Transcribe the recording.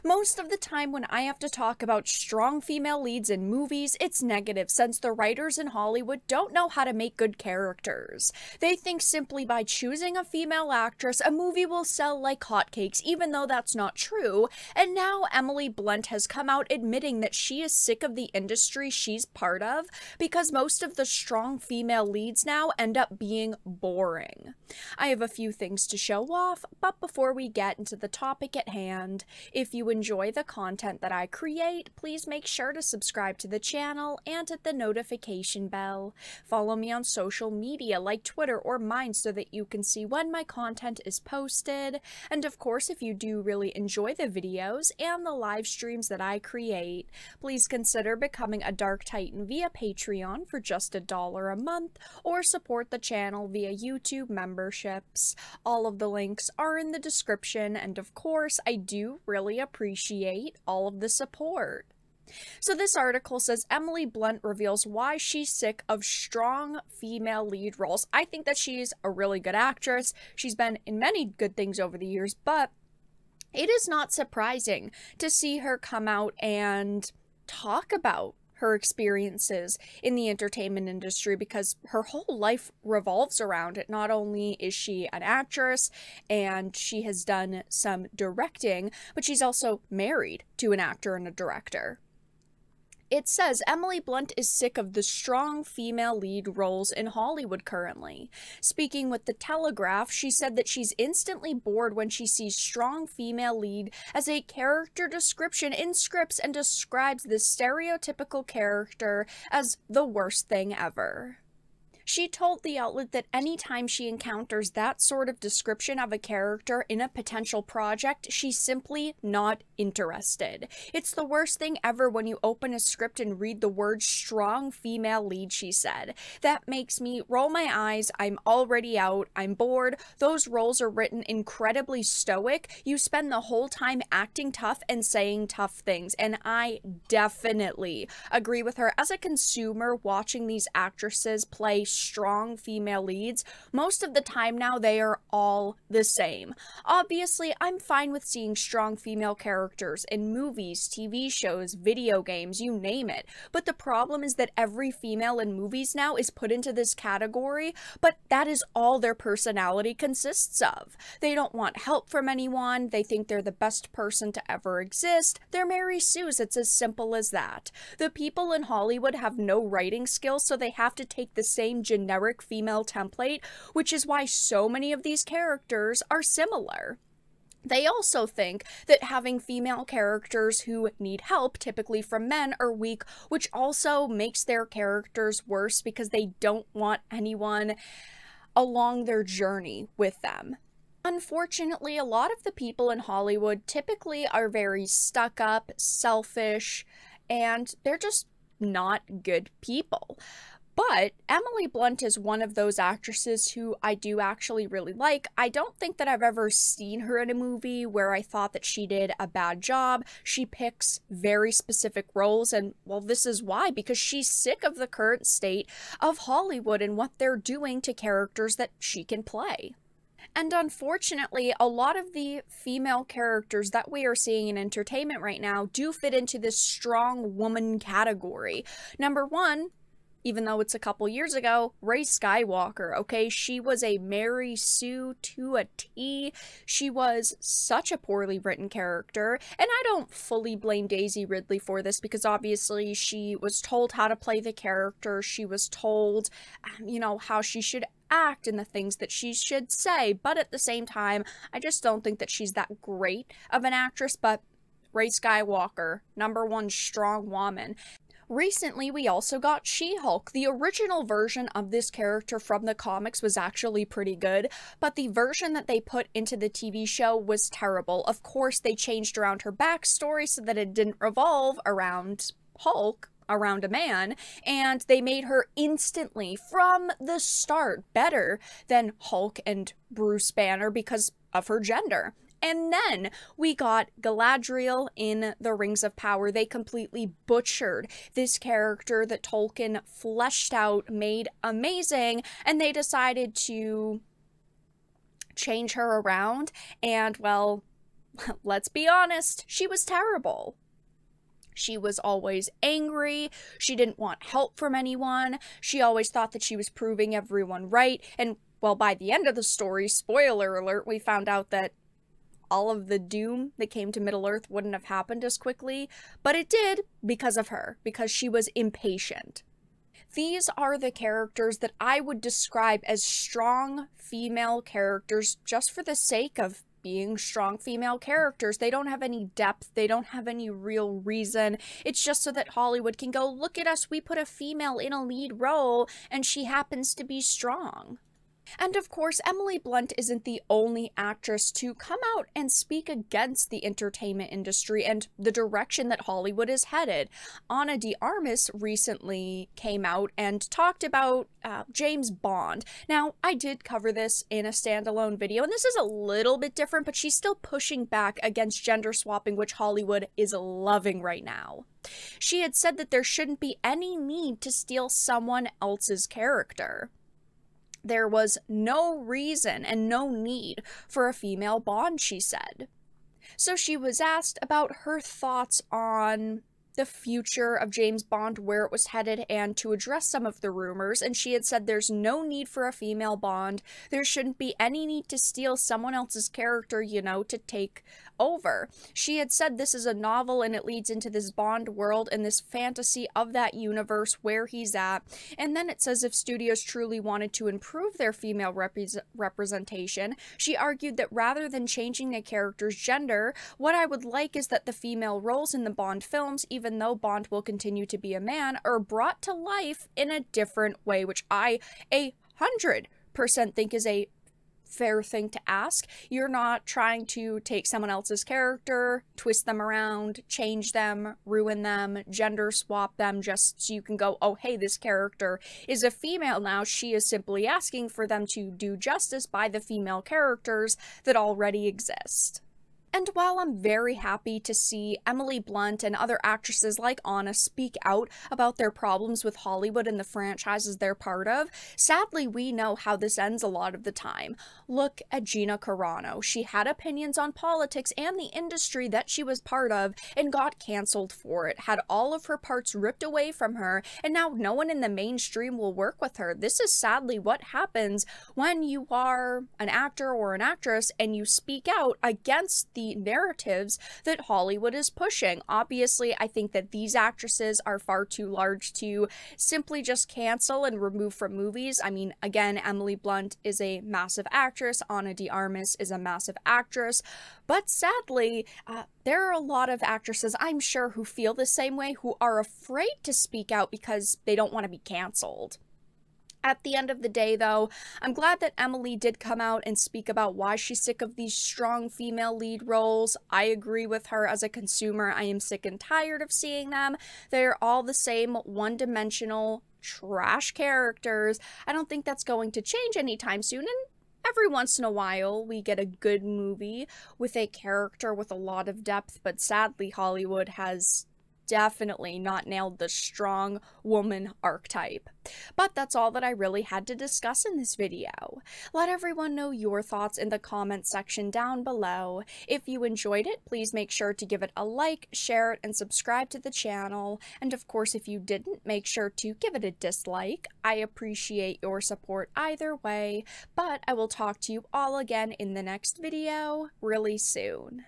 Most of the time when I have to talk about strong female leads in movies, it's negative since the writers in Hollywood don't know how to make good characters. They think simply by choosing a female actress, a movie will sell like hotcakes, even though that's not true. And now Emily Blunt has come out admitting that she is sick of the industry she's part of because most of the strong female leads now end up being boring. I have a few things to show off, but before we get into the topic at hand, if you enjoy the content that I create, please make sure to subscribe to the channel and hit the notification bell. Follow me on social media like Twitter or mine so that you can see when my content is posted. And of course, if you do really enjoy the videos and the live streams that I create, please consider becoming a Dark Titan via Patreon for just $1 a month, or support the channel via YouTube memberships. All of the links are in the description, and of course, I do really appreciate all of the support. So this article says Emily Blunt reveals why she's sick of strong female lead roles. I think that she's a really good actress. She's been in many good things over the years, but it is not surprising to see her come out and talk about her experiences in the entertainment industry because her whole life revolves around it. Not only is she an actress and she has done some directing, but she's also married to an actor and a director. It says Emily Blunt is sick of the strong female lead roles in Hollywood currently. Speaking with The Telegraph, she said that she's instantly bored when she sees strong female lead as a character description in scripts and describes this stereotypical character as the worst thing ever. She told the outlet that anytime she encounters that sort of description of a character in a potential project, she's simply not interested. It's the worst thing ever when you open a script and read the word strong female lead, she said. That makes me roll my eyes. I'm already out. I'm bored. Those roles are written incredibly stoic. You spend the whole time acting tough and saying tough things, and I definitely agree with her. As a consumer watching these actresses play strong female leads, most of the time now they are all the same. Obviously, I'm fine with seeing strong female characters in movies, TV shows, video games, you name it. But the problem is that every female in movies now is put into this category, but that is all their personality consists of. They don't want help from anyone. They think they're the best person to ever exist. They're Mary Sue's. It's as simple as that. The people in Hollywood have no writing skills, so they have to take the same generic female template, which is why so many of these characters are similar. They also think that having female characters who need help, typically from men, are weak, which also makes their characters worse because they don't want anyone along their journey with them. Unfortunately, a lot of the people in Hollywood typically are very stuck up, selfish, and they're just not good people. But Emily Blunt is one of those actresses who I do actually really like. I don't think that I've ever seen her in a movie where I thought that she did a bad job. She picks very specific roles, and well, this is why, because she's sick of the current state of Hollywood and what they're doing to characters that she can play. And unfortunately, a lot of the female characters that we are seeing in entertainment right now do fit into this strong woman category. Number one, even though it's a couple years ago, Rey Skywalker, okay? She was a Mary Sue to a T. She was such a poorly written character, and I don't fully blame Daisy Ridley for this because obviously she was told how to play the character. She was told, you know, how she should act and the things that she should say, but at the same time, I just don't think that she's that great of an actress. But Rey Skywalker, #1 strong woman. Recently, we also got She-Hulk. The original version of this character from the comics was actually pretty good, but the version that they put into the TV show was terrible. Of course, they changed around her backstory so that it didn't revolve around Hulk, around a man, and they made her instantly, from the start, better than Hulk and Bruce Banner because of her gender. And then we got Galadriel in the Rings of Power. They completely butchered this character that Tolkien fleshed out, made amazing, and they decided to change her around. And, well, let's be honest, she was terrible. She was always angry. She didn't want help from anyone. She always thought that she was proving everyone right. And, well, by the end of the story, spoiler alert, we found out that all of the doom that came to Middle-earth wouldn't have happened as quickly. But it did because of her, because she was impatient. These are the characters that I would describe as strong female characters just for the sake of being strong female characters. They don't have any depth. They don't have any real reason. It's just so that Hollywood can go, look at us, we put a female in a lead role and she happens to be strong. And of course, Emily Blunt isn't the only actress to come out and speak against the entertainment industry and the direction that Hollywood is headed. Ana de Armas recently came out and talked about James Bond. Now, I did cover this in a standalone video, and this is a little bit different, but she's still pushing back against gender swapping, which Hollywood is loving right now. She had said that there shouldn't be any need to steal someone else's character. There was no reason and no need for a female Bond, she said. So she was asked about her thoughts on the future of James Bond, where it was headed, and to address some of the rumors, and she had said there's no need for a female Bond. There shouldn't be any need to steal someone else's character, you know, to take over. She had said this is a novel and it leads into this Bond world and this fantasy of that universe where he's at. And then it says if studios truly wanted to improve their female representation, she argued that rather than changing the character's gender, what I would like is that the female roles in the Bond films, even though Bond will continue to be a man, are brought to life in a different way, which I 100% think is a fair thing to ask. You're not trying to take someone else's character, twist them around, change them, ruin them, gender swap them just so you can go, oh hey, this character is a female now. She is simply asking for them to do justice by the female characters that already exist. And while I'm very happy to see Emily Blunt and other actresses like Anna speak out about their problems with Hollywood and the franchises they're part of, sadly we know how this ends a lot of the time. Look at Gina Carano. She had opinions on politics and the industry that she was part of and got cancelled for it, had all of her parts ripped away from her, and now no one in the mainstream will work with her. This is sadly what happens when you are an actor or an actress and you speak out against the narratives that Hollywood is pushing. Obviously, I think that these actresses are far too large to simply just cancel and remove from movies. I mean, again, Emily Blunt is a massive actress, Ana de Armas is a massive actress, but sadly, there are a lot of actresses, I'm sure, who feel the same way, who are afraid to speak out because they don't want to be canceled. At the end of the day, though, I'm glad that Emily did come out and speak about why she's sick of these strong female lead roles. I agree with her as a consumer. I am sick and tired of seeing them. They're all the same one-dimensional trash characters. I don't think that's going to change anytime soon, and every once in a while, we get a good movie with a character with a lot of depth, but sadly, Hollywood has definitely not nailed the strong woman archetype. But that's all that I really had to discuss in this video. Let everyone know your thoughts in the comment section down below. If you enjoyed it, please make sure to give it a like, share it, and subscribe to the channel. And of course, if you didn't, make sure to give it a dislike. I appreciate your support either way, but I will talk to you all again in the next video really soon.